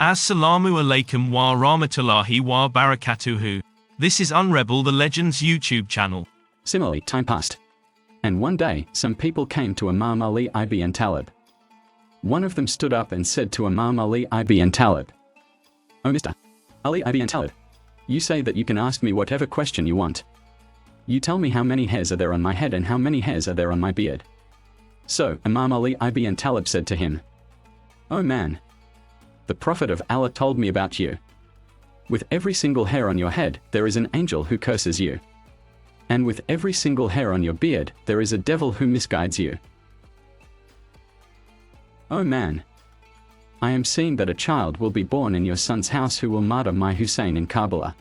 Assalamu alaikum wa rahmatullahi wa barakatuhu. This is Unrebel the Legends YouTube channel. Similarly, time passed. And one day, some people came to Imam Ali ibn Talib. One of them stood up and said to Imam Ali ibn Talib, "Oh Mr. Ali ibn Talib, you say that you can ask me whatever question you want. You tell me how many hairs are there on my head and how many hairs are there on my beard." So, Imam Ali ibn Talib said to him, "Oh man, the Prophet of Allah told me about you. With every single hair on your head, there is an angel who curses you. And with every single hair on your beard, there is a devil who misguides you. Oh man, I am seeing that a child will be born in your son's house who will martyr my Husayn in Karbala."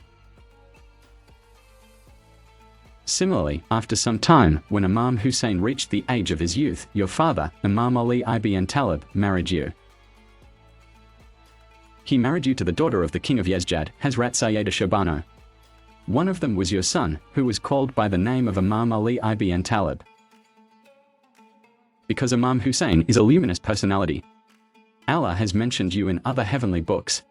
Similarly, after some time, when Imam Husayn reached the age of his youth, your father, Imam Ali ibn Talib, married you. He married you to the daughter of the king of Yazd, Hazrat Sayyida Shabano. One of them was your son, who was called by the name of Imam Ali ibn Talib. Because Imam Husayn is a luminous personality, Allah has mentioned you in other heavenly books.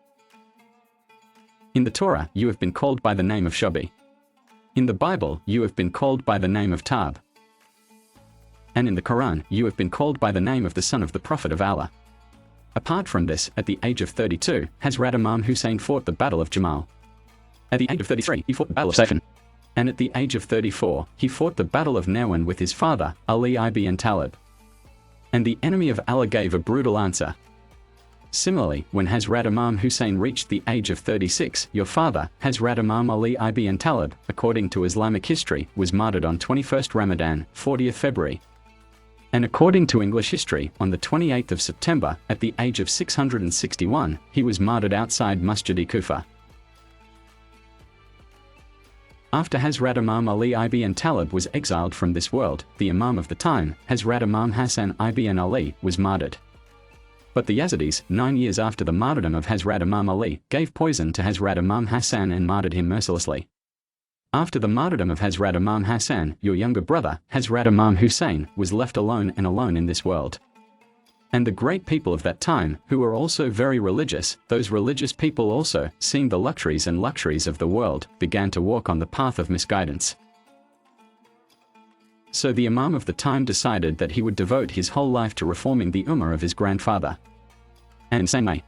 In the Torah, you have been called by the name of Shabi. In the Bible, you have been called by the name of Tab. And in the Quran, you have been called by the name of the son of the Prophet of Allah. Apart from this, at the age of 32, Hazrat Imam Husayn fought the Battle of Jamal. At the age of 33, he fought the Battle of Siffin. And at the age of 34, he fought the Battle of Nawan with his father, Ali ibn Talib. And the enemy of Allah gave a brutal answer. Similarly, when Hazrat Imam Husayn reached the age of 36, your father, Hazrat Imam Ali ibn Talib, according to Islamic history, was martyred on 21st Ramadan, 40th February. And according to English history, on the 28th of September, at the age of 661, he was martyred outside Masjid-e-Kufa. After Hazrat Imam Ali ibn Talib was exiled from this world, the Imam of the time, Hazrat Imam Husayn ibn Ali, was martyred. But the Yazidis, 9 years after the martyrdom of Hazrat Imam Ali, gave poison to Hazrat Imam Husayn and martyred him mercilessly. After the martyrdom of Hazrat Imam Husayn, your younger brother, Hazrat Imam Husayn, was left alone and alone in this world. And the great people of that time, who were also very religious, those religious people also, seeing the luxuries of the world, began to walk on the path of misguidance. So the Imam of the time decided that he would devote his whole life to reforming the Ummah of his grandfather. And in the same way,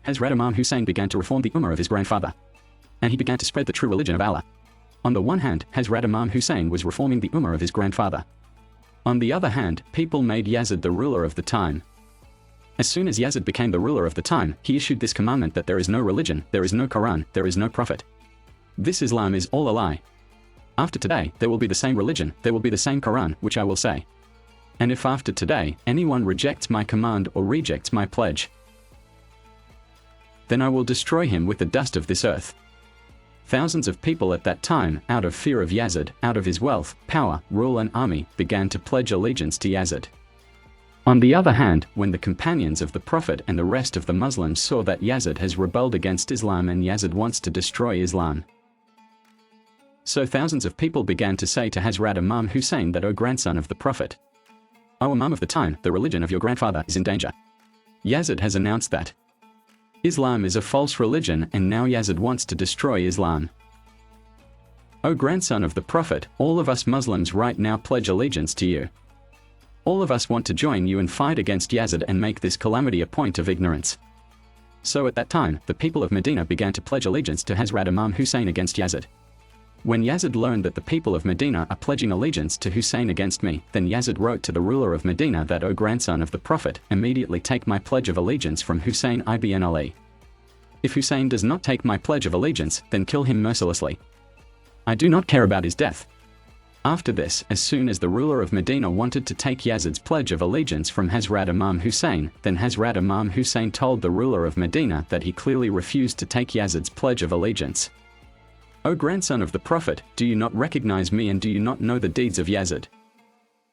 Hazrat Imam Husayn began to reform the Ummah of his grandfather. And he began to spread the true religion of Allah. On the one hand, Hazrat Imam Husayn was reforming the Ummah of his grandfather. On the other hand, people made Yazid the ruler of the time. As soon as Yazid became the ruler of the time, he issued this commandment that there is no religion, there is no Quran, there is no prophet. This Islam is all a lie. After today, there will be the same religion, there will be the same Quran, which I will say. And if after today, anyone rejects my command or rejects my pledge, then I will destroy him with the dust of this earth. Thousands of people at that time, out of fear of Yazid, out of his wealth, power, rule and army, began to pledge allegiance to Yazid. On the other hand, when the companions of the Prophet and the rest of the Muslims saw that Yazid has rebelled against Islam and Yazid wants to destroy Islam, so thousands of people began to say to Hazrat Imam Husayn that, "O grandson of the Prophet, O Imam of the time, the religion of your grandfather is in danger. Yazid has announced that Islam is a false religion and now Yazid wants to destroy Islam. O grandson of the Prophet, all of us Muslims right now pledge allegiance to you. All of us want to join you and fight against Yazid and make this calamity a point of ignorance." So at that time, the people of Medina began to pledge allegiance to Hazrat Imam Husayn against Yazid. When Yazid learned that the people of Medina are pledging allegiance to Husayn against me, then Yazid wrote to the ruler of Medina that, "O grandson of the Prophet, immediately take my pledge of allegiance from Husayn ibn Ali. If Husayn does not take my pledge of allegiance, then kill him mercilessly. I do not care about his death." After this, as soon as the ruler of Medina wanted to take Yazid's pledge of allegiance from Hazrat Imam Husayn, then Hazrat Imam Husayn told the ruler of Medina that he clearly refused to take Yazid's pledge of allegiance. "O grandson of the Prophet, do you not recognize me and do you not know the deeds of Yazid?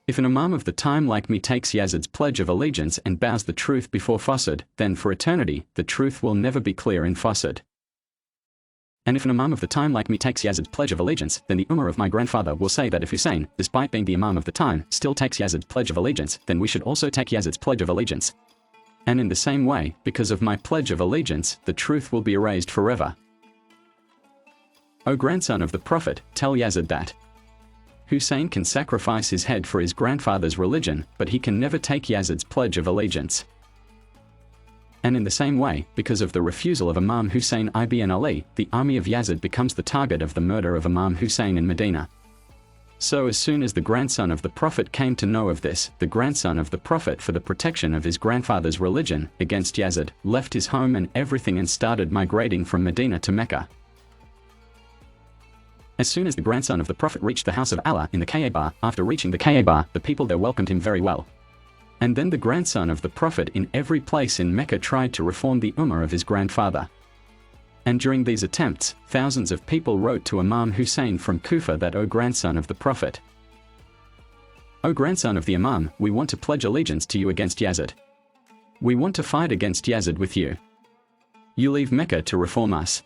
If an Imam of the time like me takes Yazid's pledge of allegiance and bows the truth before falsehood, then for eternity, the truth will never be clear in falsehood. And if an Imam of the time like me takes Yazid's pledge of allegiance, then the Ummah of my grandfather will say that if Husayn, despite being the Imam of the time, still takes Yazid's pledge of allegiance, then we should also take Yazid's pledge of allegiance. And in the same way, because of my pledge of allegiance, the truth will be erased forever. O grandson of the Prophet, tell Yazid that Husayn can sacrifice his head for his grandfather's religion, but he can never take Yazid's pledge of allegiance. And in the same way, because of the refusal of Imam Husayn ibn Ali, the army of Yazid becomes the target of the murder of Imam Husayn in Medina. So as soon as the grandson of the Prophet came to know of this, the grandson of the Prophet, for the protection of his grandfather's religion against Yazid, left his home and everything and started migrating from Medina to Mecca. As soon as the grandson of the Prophet reached the house of Allah in the Kaaba, after reaching the Kaaba, the people there welcomed him very well. And then the grandson of the Prophet in every place in Mecca tried to reform the ummah of his grandfather. And during these attempts, thousands of people wrote to Imam Husayn from Kufa that, O grandson of the Prophet, O grandson of the Imam, we want to pledge allegiance to you against Yazid. We want to fight against Yazid with you. You leave Mecca to reform us.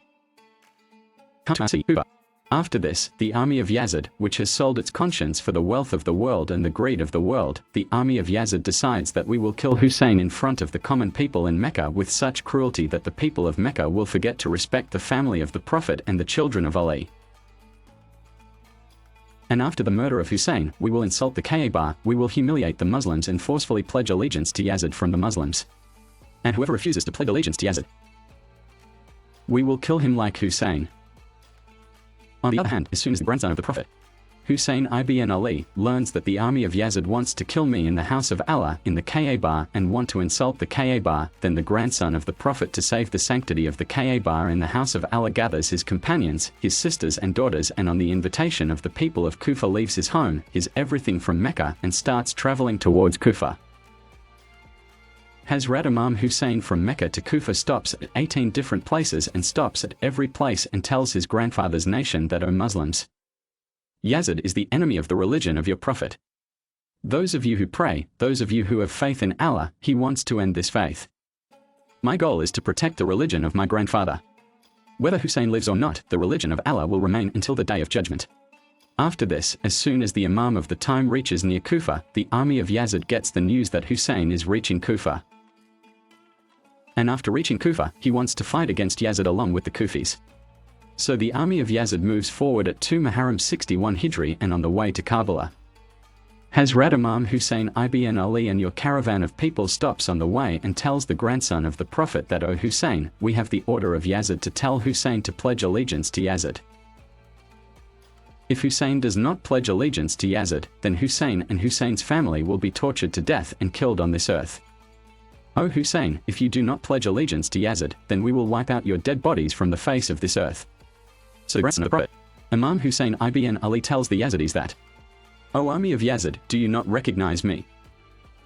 Come to us, Kufa. After this, the army of Yazid, which has sold its conscience for the wealth of the world and the greed of the world, the army of Yazid decides that we will kill Husayn in front of the common people in Mecca with such cruelty that the people of Mecca will forget to respect the family of the Prophet and the children of Ali. And after the murder of Husayn, we will insult the Kaaba, we will humiliate the Muslims and forcefully pledge allegiance to Yazid from the Muslims. And whoever refuses to pledge allegiance to Yazid, we will kill him like Husayn. On the other hand, as soon as the grandson of the Prophet, Husayn ibn Ali, learns that the army of Yazid wants to kill me in the house of Allah in the Kaaba and want to insult the Kaaba, then the grandson of the Prophet, to save the sanctity of the Kaaba in the house of Allah, gathers his companions, his sisters and daughters, and on the invitation of the people of Kufa leaves his home, his everything from Mecca, and starts traveling towards Kufa. Hazrat Imam Husayn from Mecca to Kufa stops at 18 different places and stops at every place and tells his grandfather's nation that, O Muslims, Yazid is the enemy of the religion of your Prophet. Those of you who pray, those of you who have faith in Allah, he wants to end this faith. My goal is to protect the religion of my grandfather. Whether Husayn lives or not, the religion of Allah will remain until the day of judgment. After this, as soon as the Imam of the time reaches near Kufa, the army of Yazid gets the news that Husayn is reaching Kufa. And after reaching Kufa, he wants to fight against Yazid along with the Kufis. So the army of Yazid moves forward at 2 Muharram 61 Hijri and on the way to Karbala. Hazrat Imam Husayn ibn Ali and your caravan of people stops on the way and tells the grandson of the Prophet that, O Husayn, we have the order of Yazid to tell Husayn to pledge allegiance to Yazid. If Husayn does not pledge allegiance to Yazid, then Husayn and Husayn's family will be tortured to death and killed on this earth. O Husayn, if you do not pledge allegiance to Yazid, then we will wipe out your dead bodies from the face of this earth. So the grandson of the Prophet, Imam Husayn ibn Ali, tells the Yazidis that, O army of Yazid, do you not recognize me?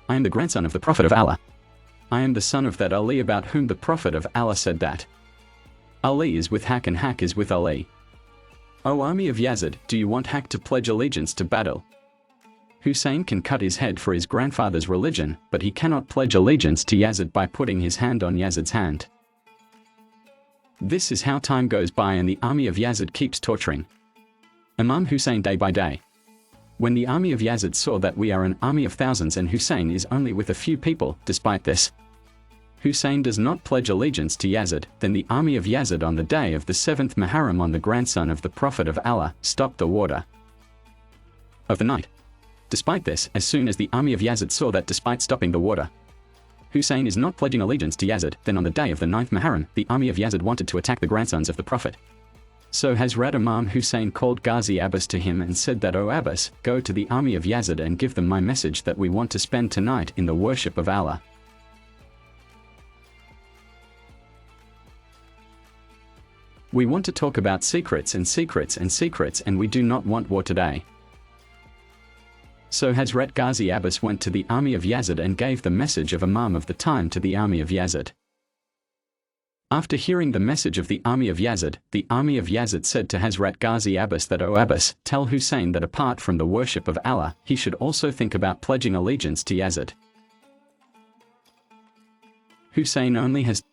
I am the grandson of the Prophet of Allah. I am the son of that Ali about whom the Prophet of Allah said that Ali is with Haq and Haq is with Ali. O army of Yazid, do you want Haq to pledge allegiance to Battle? Husayn can cut his head for his grandfather's religion, but he cannot pledge allegiance to Yazid by putting his hand on Yazid's hand. This is how time goes by and the army of Yazid keeps torturing Imam Husayn day by day. When the army of Yazid saw that we are an army of thousands and Husayn is only with a few people, despite this, Husayn does not pledge allegiance to Yazid, then the army of Yazid on the day of the 7th Muharram on the grandson of the Prophet of Allah stopped the water of the night. Despite this, as soon as the army of Yazid saw that despite stopping the water, Husayn is not pledging allegiance to Yazid, then on the day of the 9th Muharram, the army of Yazid wanted to attack the grandsons of the Prophet. So Hazrat Imam Husayn called Ghazi Abbas to him and said that, O Abbas, go to the army of Yazid and give them my message that we want to spend tonight in the worship of Allah. We want to talk about secrets and secrets and secrets, and we do not want war today. So Hazrat Ghazi Abbas went to the army of Yazid and gave the message of Imam of the time to the army of Yazid. After hearing the message of the army of Yazid said to Hazrat Ghazi Abbas that, O Abbas, tell Husayn that apart from the worship of Allah, he should also think about pledging allegiance to Yazid. Husayn only has